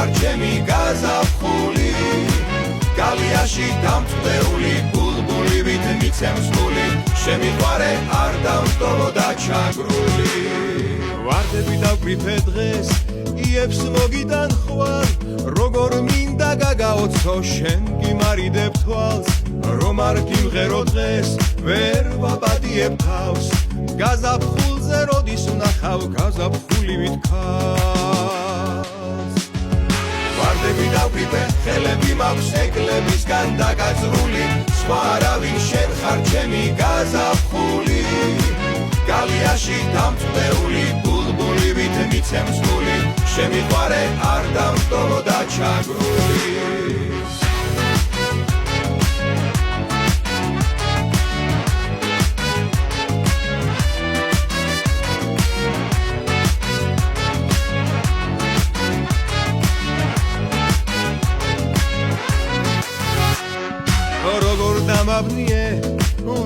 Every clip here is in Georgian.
ხარ ჩემი გაზაფხული გალიაში დამწვეული ბულბულივით მიცემს გული შემიყვარე არ დავტოვო და ჩაგრული ვარდები დავკრიფე დღეს იებს მოგიდან ხვარ როგორ მინდა გაგაოცო შენ გიმარიდებ თვალს რომ არ გიმღერო დღეს ვერ ვაბადიებ თავს გაზაფხულზე როდის ვნახავ გაზაფხულივით ქალს ვარდები დავკრიფე ხელები მაქვს ეკლებისგან დაკაწრული სხვა არავინ შენ ხარ ჩემი გაზაფხული გალიაში დამწვეული ბულბულივით მიცემს გული შემიყვარე არ დავტოვო და ჩაგრული როგორ დამაბნიე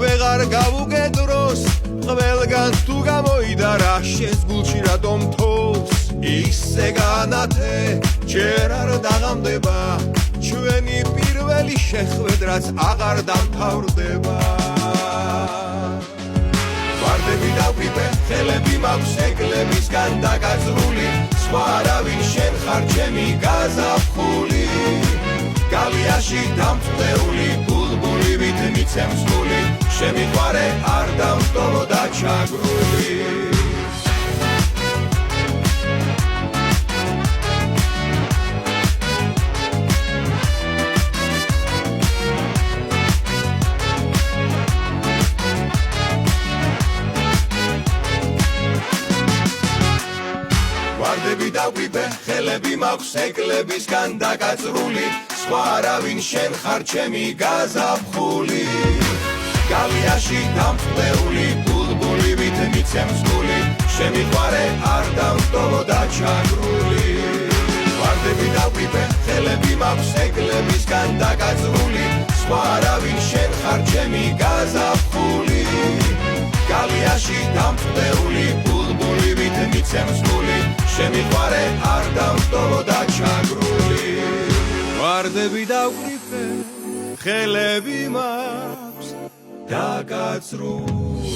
ვეღარ გავუგე დროს ყველგან თუ გამოიდარა შენს გულში რატომ თოვს ისე განათე ჯერ არ დაღამდება ჩვენი პირველი შეხვედრაც აღარ დამთავრდება ვარდები დავკრიფე ხელები მაქვს ეკლებისგან დაკაწრული სხვა არავინ შენ ხარ ჩემი გაზაფხული გალიაში დამწვეული ბულბულივით მიცემს გული შემიყვარე არ დავტოვო და ჩაგრული ვარდები დავკრიფე ხელები მაქვს ეკლებისგან დაკაწრული სხვა არავინ შენ ხარ ჩემი გაზაფხული გალიაში დამწვეული ბულბულივით მიცემს გული შემიყვარე არ დავტოვო და ჩაგრული ვარდები დავკრიფე ხელები მაქვს ეკლებისგან დაკაწრული სხვა არავინ შენ ხარ ჩემი გაზაფხული გალიაში დამწვეული ბულბულივით მიცემს გული შემიყვარე არ დავტოვო და ჩაგრული ვარდები დავკრიფე ხელები მაქვს დაკაწრული